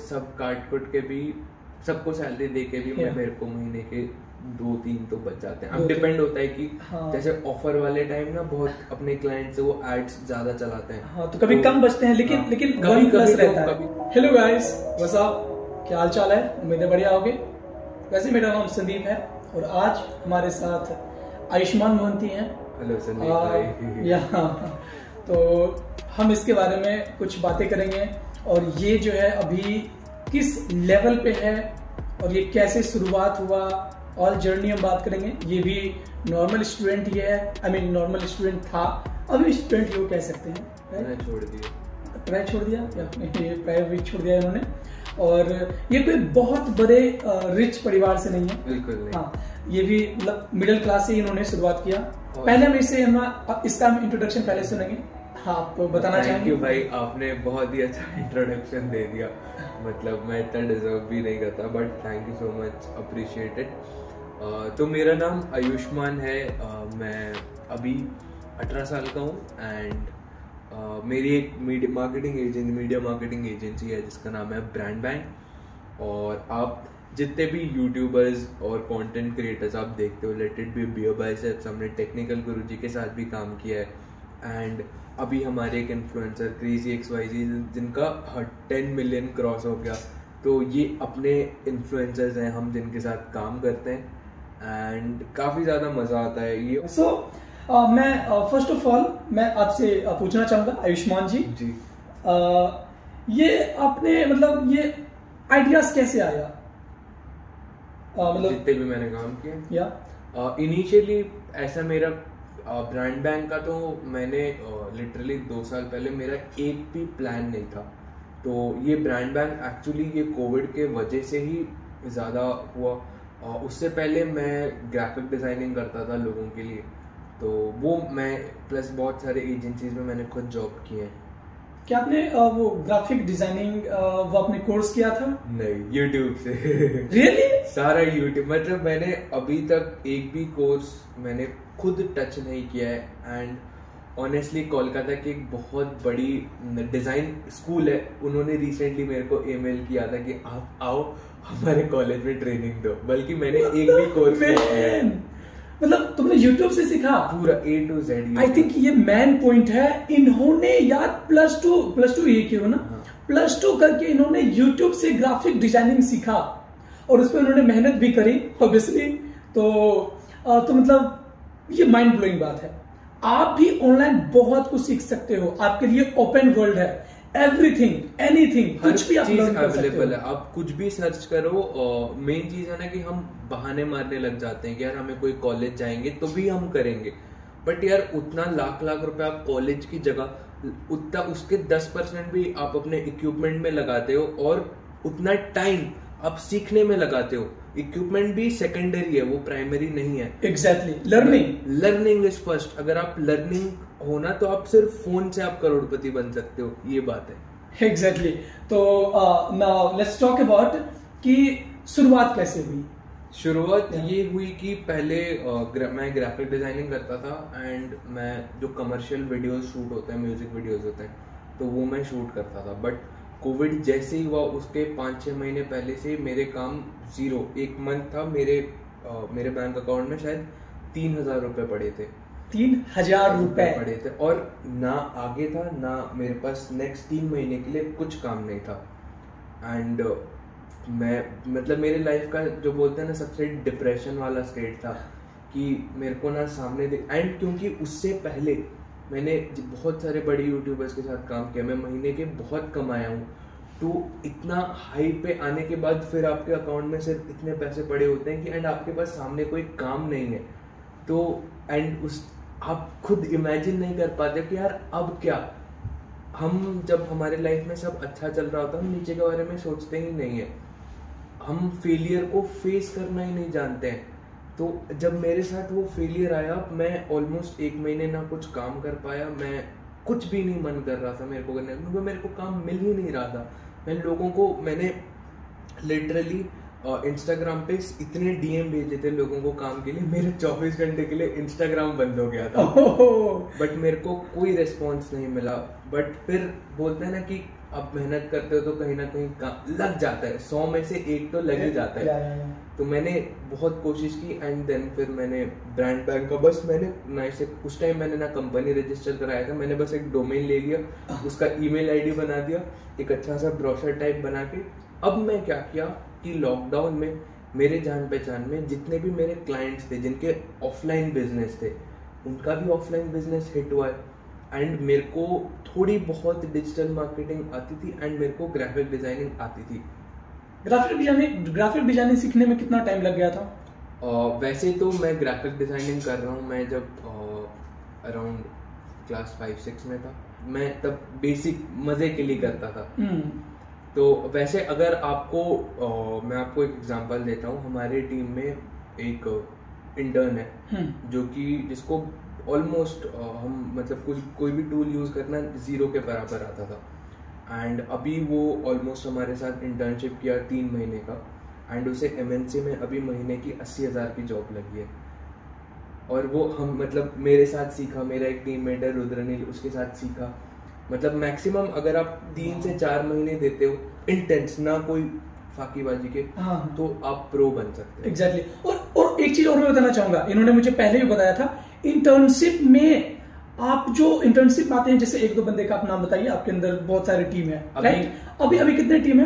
सब काट कुट के भी, सबको सैलरी दे के भी मेरे को महीने के 2-3 तो बच जाते हैं। अब डिपेंड होता है कि जैसे ऑफर वाले टाइम ना बहुत अपने क्लाइंट से वो एड्स ज्यादा चलाते हैं, हाँ, तो कभी कम बचते हैं, लेकिन कभी प्लस रहता है। हेलो गाइस, व्हाट्स अप, क्या हाल चाल है? उम्मीद है बढ़िया होगे। वैसे मेरा नाम संदीप है और आज हमारे साथ आयुष्मान मोहंती हैं। हेलो संदीप भाई। यहाँ तो हम इसके बारे में कुछ बातें करेंगे और ये जो है अभी किस लेवल पे है और ये कैसे शुरुआत हुआ, ऑल जर्नी हम बात करेंगे। ये भी नॉर्मल स्टूडेंट ही है, आई मीन नॉर्मल स्टूडेंट था, अभी स्टूडेंट लोग कह सकते हैं। ट्राई छोड़ दिया या प्राइवेट छोड़ दिया इन्होंने। और ये कोई बहुत बड़े रिच परिवार से नहीं है, बिल्कुल नहीं। हाँ, ये भी मतलब मिडिल क्लास से इन्होंने शुरुआत किया। पहले हम इससे इसका इंट्रोडक्शन पहले सुनेंगे। हाँ, आप बताना चाहेंगे? थैंक यू भाई, आपने बहुत ही अच्छा इंट्रोडक्शन दे दिया। मतलब मैं इतना डिजर्व भी नहीं करता, but thank you so much, appreciated. तो मेरा नाम आयुष्मान है। मैं अभी 18 साल का हूँ एंड मेरी एक मीडिया मार्केटिंग एजेंसी है जिसका नाम है ब्रांड बैंक। और आप जितने भी यूट्यूबर्स और कंटेंट क्रिएटर्स आप देखते हो, let it be beer biceps, हमने टेक्निकल गुरुजी के साथ भी काम किया है। एंड अभी हमारे एक इन्फ्लुएंसर क्रेजी XYZ जिनका 10 मिलियन क्रॉस हो गया, तो ये अपने इन्फ्लुएंसर्स हैं हम जिनके साथ काम करते हैं एंड काफ़ी ज़्यादा मज़ा आता है ये। मैं फर्स्ट ऑफ ऑल मैं आपसे पूछना चाहूंगा आयुष्मान जी, ये आपने मतलब ये आइडियाज कैसे आया? मतलब जितने भी मैंने काम किया इनिशियली ऐसा मेरा ब्रांड बैंक का तो मैंने लिटरली 2 साल पहले मेरा एक भी प्लान नहीं था। तो ये ब्रांड बैंक एक्चुअली ये कोविड के वजह से ही ज़्यादा हुआ। उससे पहले मैं ग्राफिक डिज़ाइनिंग करता था लोगों के लिए, तो वो मैं प्लस बहुत सारे एजेंसीज में मैंने खुद जॉब की है। क्या आपने वो ग्राफिक डिजाइनिंग वो आपने कोर्स किया था? नहीं, यूट्यूब से। Really? सारा यूट्यूब, मतलब मैंने अभी तक एक भी कोर्स मैंने खुद टच नहीं किया है। एंड ऑनेस्टली कोलकाता की एक बहुत बड़ी डिज़ाइन स्कूल है, उन्होंने रिसेंटली मेरे को ईमेल किया था कि आप आओ हमारे कॉलेज में ट्रेनिंग दो, बल्कि मैंने एक भी कोर्स नहीं किया। मतलब तुमने YouTube से सीखा पूरा A to Z? I think ये मेन पॉइंट है। इन्होंने यार प्लस टू ये किया ना, +2 करके इन्होंने YouTube से ग्राफिक डिजाइनिंग सीखा और उसमें उन्होंने मेहनत भी करी ऑब्वियसली। तो मतलब ये माइंड ब्लोइंग बात है। आप भी ऑनलाइन बहुत कुछ सीख सकते हो, आपके लिए ओपन वर्ल्ड है, एवरीथिंग एनीथिंग, कुछ भी आप लर्न कर सकते हो। आप कुछ भी सर्च करो। मेन चीज है ना कि हम बहाने मारने लग जाते हैं कि यार हमें कोई कॉलेज जाएंगे तो भी हम करेंगे, बट यार उतना लाख रुपए आप कॉलेज की जगह उतना उसके 10% भी आप अपने इक्विपमेंट में लगाते हो और उतना टाइम आप सीखने में लगाते हो। इक्विपमेंट भी सेकेंडरी है, वो प्राइमरी नहीं है। Exactly, learning is first. अगर आप लर्निंग हो ना तो आप सिर्फ फोन से आप करोड़पति बन सकते हो, ये बात है। एग्जैक्टली। तो नाउ लेट्स टॉक अबाउट कि शुरुआत कैसे हुई। शुरुआत ये हुई कि पहले मैं ग्राफिक डिजाइनिंग करता था एंड मैं जो कमर्शियल वीडियोस शूट होते हैं, म्यूजिक वीडियोस होते हैं, तो वो मैं शूट करता था। बट कोविड जैसे ही हुआ उसके 5-6 महीने पहले से मेरे काम जीरो, एक मंथ था मेरे बैंक अकाउंट में शायद 3,000 रुपए पड़े थे। 3,000 रुपए पड़े थे और ना आगे था ना मेरे पास नेक्स्ट 3 महीने के लिए कुछ काम नहीं था। एंड मैं मतलब मेरे लाइफ का जो बोलते हैं ना सबसे डिप्रेशन वाला स्टेट था कि मेरे को ना सामने एंड क्योंकि उससे पहले मैंने बहुत सारे बड़े यूट्यूबर्स के साथ काम किया, मैं महीने के बहुत कमाया हूँ। तो इतना हाई पे आने के बाद फिर आपके अकाउंट में सिर्फ इतने पैसे पड़े होते हैं कि एंड आपके पास सामने कोई काम नहीं है, तो एंड उस आप खुद इमेजिन नहीं कर पाते कि यार अब क्या। हम जब हमारे लाइफ में सब अच्छा चल रहा होता है हम नीचे के बारे में सोचते ही नहीं है, हम फेलियर को फेस करना ही नहीं जानते हैं। तो जब मेरे साथ वो फेलियर आया, मैं ऑलमोस्ट 1 महीने ना कुछ काम कर पाया, मैं कुछ भी नहीं मन कर रहा था मेरे को करने, क्योंकि मेरे को काम मिल ही नहीं रहा था। मैंने लिटरली इंस्टाग्राम पे इतने DM भेजे थे लोगों को काम के लिए, मेरे 24 घंटे के लिए इंस्टाग्राम बंद हो गया था। बट मेरे को कोई रिस्पॉन्स नहीं मिला। बट फिर बोलते हैं ना कि आप मेहनत करते हो तो कहीं ना कहीं लग जाता है, 100 में से 1 तो लग ही जाता है। तो मैंने बहुत कोशिश की एंड देन फिर मैंने ब्रांड बैंक का बस मैंने ना इसे उस टाइम मैंने ना कंपनी रजिस्टर कराया था, मैंने बस एक डोमेन ले लिया, उसका ईमेल आईडी बना दिया, एक अच्छा सा ब्रोशर टाइप बना के। अब मैं क्या किया कि लॉकडाउन में मेरे जान पहचान में जितने भी मेरे क्लाइंट्स थे जिनके ऑफलाइन बिजनेस थे, उनका भी ऑफलाइन बिजनेस हिट हुआ है एंड मेरे को थोड़ी बहुत डिजिटल मार्केटिंग आती थी एंड मेरे को ग्राफिक डिजाइनिंग आती थी। ग्राफिक डिजाइनिंग सीखने में कितना टाइम लग गया था? वैसे तो मैं ग्राफिक डिजाइनिंग कर रहा हूँ, मैं जब अराउंड क्लास 5-6 में था, मैं तब बेसिक मजे के लिए करता था। तो वैसे अगर आपको मैं आपको एक एग्जांपल देता हूँ, हमारे टीम में एक इंटर्न है जो कि जिसको ऑलमोस्ट हम मतलब कोई भी टूल यूज करना 0 के बराबर आता था एंड अभी वो ऑलमोस्ट हमारे साथ इंटर्नशिप किया 3 महीने का एंड उसे MNC में अभी महीने की 80,000 की जॉब लगी है। और वो हम मतलब मेरे साथ सीखा, मेरा एक टीममेट है रुद्रनील, उसके साथ सीखा। मतलब मैक्सिमम अगर आप 3 से 4 महीने देते हो इंटेंस, ना कोई फाकीबाजी के, तो आप प्रो बन सकते हैं। एग्जैक्टली। और एक चीज और मैं बताना चाहूंगा, इन्होंने मुझे पहले भी बताया था, इंटर्नशिप में आप जो इंटर्नशिप आते हैं, जैसे 1-2 बंदे का आप नाम बताइए, आपके अंदर बहुत सारी टीम है, राइट? अभी कितने टीम है?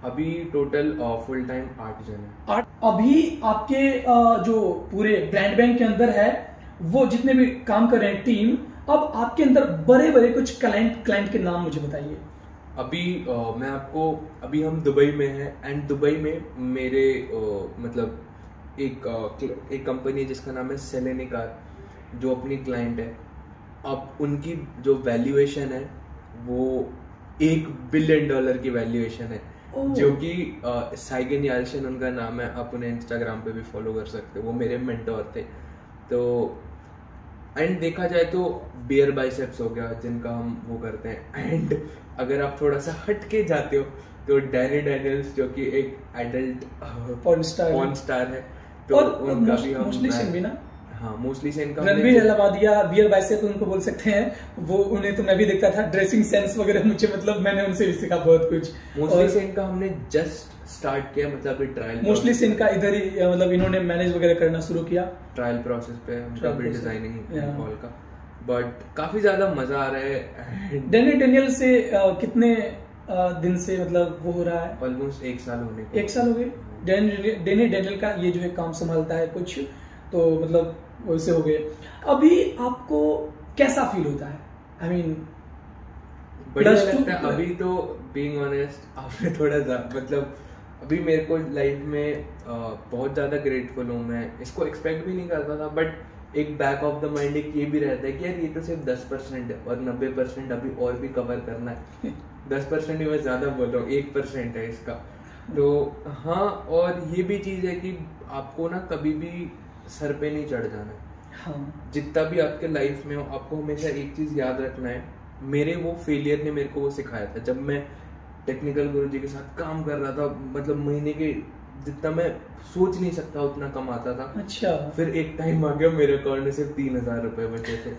अभी टोटल फुल टाइम 8 जन है। 8। अभी आपके जो पूरे ब्रांड बैंक के अंदर है, वो जितने भी काम कर रहे हैं टीम, अब आपके अंदर बड़े कुछ क्लाइंट के नाम मुझे बताइए। अभी मैं आपको, अभी हम दुबई में हैं एंड दुबई में मेरे मतलब एक कंपनी जिसका नाम है सेलेनिकार, जो अपनी क्लाइंट है। अब उनकी जो वैल्यूएशन है वो $1 बिलियन की वैल्यूएशन है, जो कि साइगन याल्शन उनका नाम है, आप उन्हें इंस्टाग्राम पे भी फॉलो कर सकते हो, वो मेरे मेंटोर थे। तो एंड देखा जाए तो बियर बाइसेप्स हो गया जिनका हम वो करते हैं, एंड अगर आप थोड़ा सा हट के जाते हो तो डैनी डैनियल्स जो कि एक एडल्ट पॉर्न स्टार है, तो उनका भी हम मोस्टली सेम भी ना। हाँ, मोस्टली सेम का रणबीर अहलावादिया, बियर बाइसेप उनको बोल सकते हैं, वो उन्हें तो मैं भी देखता था, ड्रेसिंग सेंस वगैरह मुझे मतलब मैंने उनसे भी सीखा बहुत कुछ। मोस्टली सेम का हमने जस्ट स्टार्ट किया, मतलब अभी ट्रायल, मोस्टली सेम का इधर ही मतलब इन्होंने मैनेज वगैरह करना शुरू किया ट्रायल प्रोसेस पे, उनका भी डिजाइनिंग हॉल का, बट काफी ज्यादा मजा आ रहा है। डैनी डैनियल से कितने दिन से मतलब वो हो रहा है? ऑलमोस्ट 1 साल होने को। 1 साल हो गए। डैनी डैनियल का ये जो है काम संभालता है कुछ, तो मतलब वैसे हो गए। अभी आपको कैसा फील होता है? आई मीन बढ़िया लगता है अभी तो, बीइंग ऑनेस्ट, आपने थोड़ा मतलब अभी मेरे को लाइफ में बहुत ज्यादा ग्रेटफुल हूँ। मैं इसको एक्सपेक्ट भी नहीं करता था, बट एक बैक ऑफ द माइंड एक ये भी रहता है कि यार ये तो सिर्फ 10% है और 90% अभी और भी कवर करना है। 10% ही मैं ज्यादा बोल रहा हूँ, 1% है इसका। तो हाँ, और ये भी चीज है कि आपको ना कभी भी सर पे नहीं चढ़ जाना है। हाँ। जितना भी आपके लाइफ में हो, आपको हमेशा एक चीज याद रखना है। मेरे वो फेलियर ने मेरे को वो सिखाया था, जब मैं टेक्निकल गुरुजी के साथ काम कर रहा था, मतलब महीने के जितना मैं सोच नहीं सकता उतना कमाता था। अच्छा। फिर एक टाइम आ गया मेरे अकाउंट में सिर्फ 3,000 रुपए बचे थे।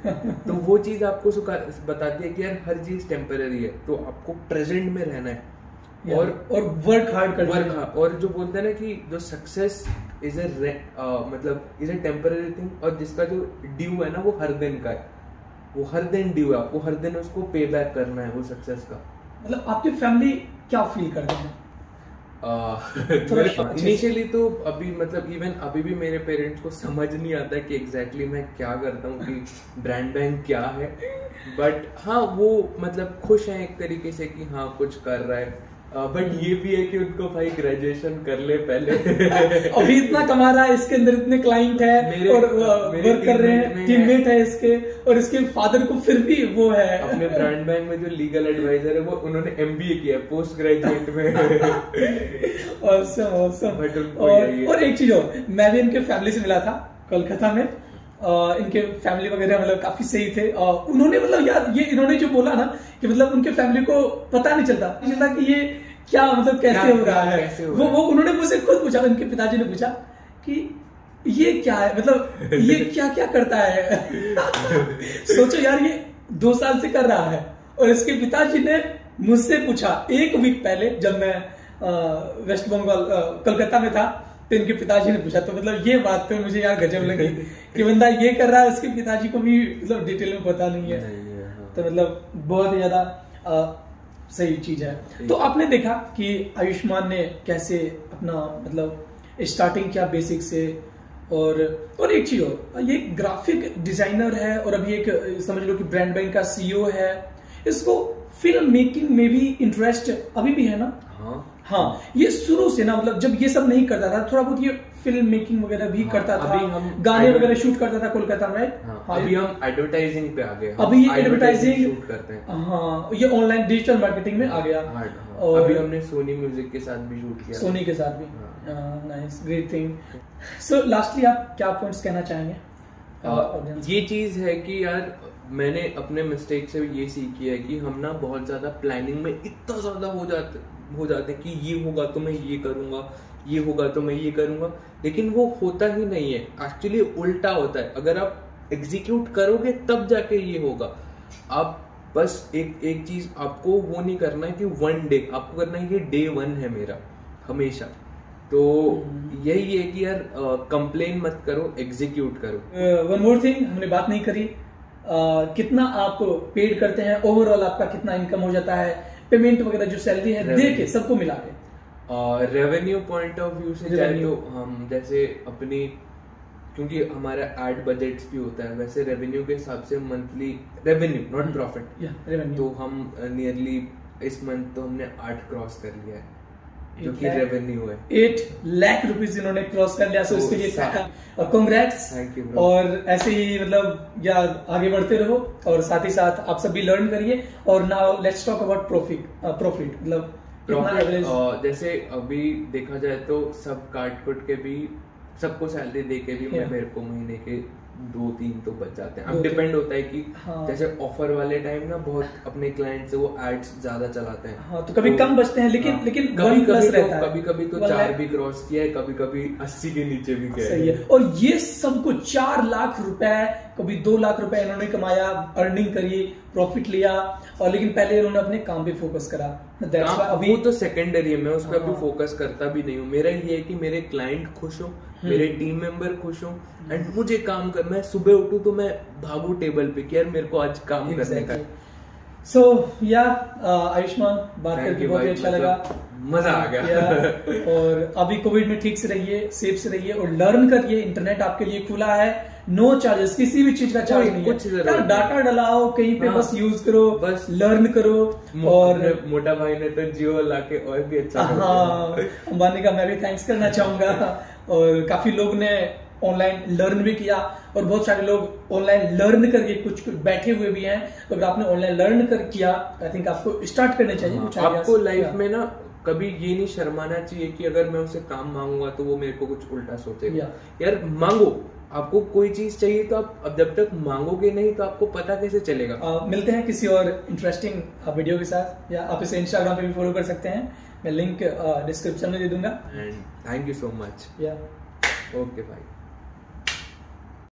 तो वो चीज आपको बताती है कि यार हर चीज टेम्पररी है, तो आपको प्रेजेंट में रहना है और वर्क हार्ड करना है। और जो बोलते हैं ना कि जो success is a temporary thing, और जिसका जो ड्यू है ना वो हर दिन का है, वो हर दिन ड्यू है, आपको हर दिन उसको पे बैक करना है वो सक्सेस का। मतलब आपकी फैमिली क्या फील करते हैं? इनिशियली तो अभी मतलब इवन अभी भी मेरे पेरेंट्स को समझ नहीं आता कि एग्जैक्टली मैं क्या करता हूँ, कि ब्रांड बैंक क्या है, बट हाँ वो मतलब खुश हैं एक तरीके से कि हाँ कुछ कर रहा है। बट ये भी है कि उनको भाई ग्रेजुएशन कर ले पहले। अभी इतना कमा रहा है, इसके अंदर इतने क्लाइंट है और वर्क कर रहे हैं, टीममेट है इसके, और इसके फादर को फिर भी वो है अपने ब्रांड बैंक में जो लीगल एडवाइजर है, वो उन्होंने MBA किया है पोस्ट ग्रेजुएट में। awesome. और एक चीज और, मैं भी इनके फैमिली से मिला था कोलकाता में। इनके फैमिली वगैरह मतलब काफी सही थे। उन्होंने मतलब यार ये इन्होंने जो बोला ना कि मतलब उनके फैमिली को पता नहीं चलता कि ये क्या मतलब कैसे हो रहा है, वो उन्होंने मुझसे खुद पूछा, उनके पिताजी ने पूछा कि ये क्या है, मतलब ये क्या क्या करता है। सोचो यार, ये 2 साल से कर रहा है और इसके पिताजी ने मुझसे पूछा 1 वीक पहले, जब मैं वेस्ट बंगाल कोलकाता में था, तो इनके पिताजी ने पूछा। तो मतलब ये बात तो मुझे यार गजब लगी कि बंदा ये कर रहा है, उसके पिताजी को भी मतलब डिटेल में पता नहीं है। तो मतलब बहुत ही ज्यादा सही चीज है। तो आपने देखा कि आयुष्मान ने कैसे अपना मतलब स्टार्टिंग किया बेसिक से, और एक चीज और, ये ग्राफिक डिजाइनर है और अभी एक समझ लो कि ब्रांड बैंक का सीईओ है। इसको फिल्म मेकिंग में भी इंटरेस्ट अभी भी है ना? हाँ, ये शुरू से ना, मतलब जब ये सब नहीं करता था, थोड़ा बहुत ये फिल्म मेकिंग वगैरह भी करता था, गाने वगैरह शूट करता था कोलकाता में, राइट? अभी हम एडवर्टाइजिंग पे आ गए। अभी ये एडवर्टाइजिंग शूट करते हैं। हाँ, ये ऑनलाइन डिजिटल मार्केटिंग में आ गया। और अभी हमने सोनी म्यूजिक के साथ भी शूट किया। सोनी के साथ भी। Nice, great thing. सो लास्टली आप क्या पॉइंट्स कहना चाहेंगे? ये चीज है कि यार मैंने अपने मिस्टेक से ये सीखी है कि हम ना बहुत ज्यादा प्लानिंग में इतना ज्यादा हो जाते कि ये होगा तो मैं ये करूंगा, ये होगा तो मैं ये करूंगा, लेकिन वो होता ही नहीं है। एक्चुअली उल्टा होता है। अगर आप एग्जीक्यूट करोगे तब जाके ये होगा। आप बस एक चीज आपको वो नहीं करना है कि 1 डे, आपको करना है ये day 1 है मेरा हमेशा। तो यही है कि यार कंप्लेन मत करो, एग्जीक्यूट करो। वन मोर थिंग हमने बात नहीं करी, कितना आप पेड करते हैं, ओवरऑल आपका कितना इनकम हो जाता है, पेमेंट वगैरह जो सैलरी है दे के सबको मिला के? रेवेन्यू पॉइंट ऑफ व्यू से जाए तो हम जैसे अपनी, क्योंकि हमारा एड बजट्स भी होता है, वैसे रेवेन्यू के हिसाब से मंथली रेवेन्यू नॉट प्रॉफिट, तो हम नियरली इस मंथ तो हमने 8 क्रॉस कर लिया है, जो कि रेवेन्यू है। 8 लाख रुपीस इन्होंने क्रॉस कर लिया, सो इसके लिए कांग्रेट्स। Thank you. और ऐसे ही मतलब या आगे बढ़ते रहो, और साथ ही साथ आप सभी लर्न करिए। और now let's talk about profit मतलब जैसे अभी देखा जाए तो सब काट कुट के भी, सबको सैलरी दे के भी मेरे को महीने के 2-3 तो बच जाते हैं। अब डिपेंड होता है कि जैसे ऑफर वाले टाइम ना बहुत अपने क्लाइंट से वो एड्स ज्यादा चलाते हैं, हाँ, तो कभी कम बचते हैं, लेकिन कभी तो 4 भी क्रॉस किया है, कभी 80 के नीचे भी गए। सही है। और ये सबको 4 लाख रुपए, कभी 2 लाख रुपए इन्होंने कमाया, अर्निंग करी, प्रॉफिट लिया, और लेकिन पहले इन्होंने अपने काम पे फोकस करा। अभी वो तो सेकेंडरी है, मैं उस पर अभी फोकस करता भी नहीं हूँ। मेरा ये है कि मेरे क्लाइंट खुश हो, मेरे टीम मेंबर खुश हो, एंड मुझे काम कर, मैं सुबह उठूं तो मैं भागू टेबल पे कि यार मेरे को आज काम करने का। सो या आयुष्मान, बात करके बहुत अच्छा लगा, मजा आ गया। और अभी कोविड में ठीक से रहिए, सेफ से रहिए, और लर्न करिए। इंटरनेट आपके लिए खुला है, नो चार्जेस, किसी भी चीज का चार्ज नहीं है। डाटा डलाओ कहीं पे, बस यूज करो, बस लर्न करो। और मोटा भाई ने तो जियो लाके और भी अच्छा, हाँ, अंबानी का मैं भी थैंक्स करना चाहूंगा। और काफी लोग ने ऑनलाइन लर्न भी किया, और बहुत सारे लोग ऑनलाइन लर्न करके कुछ बैठे हुए भी हैं। तो अगर आपने ऑनलाइन लर्न कर किया, आई थिंक आपको स्टार्ट करने चाहिए। आपको लाइफ में ना कभी ये नहीं शर्माना चाहिए कि अगर मैं उसे काम मांगूंगा तो वो मेरे को कुछ उल्टा सोचेगा। यार मांगो, आपको कोई चीज चाहिए तो आप जब तक मांगोगे नहीं तो आपको पता कैसे चलेगा। मिलते हैं किसी और इंटरेस्टिंग वीडियो के साथ, या आप इसे इंस्टाग्राम पे भी फॉलो कर सकते हैं, मैं लिंक डिस्क्रिप्शन में दे दूंगा। And thank you so much. या ओके भाई।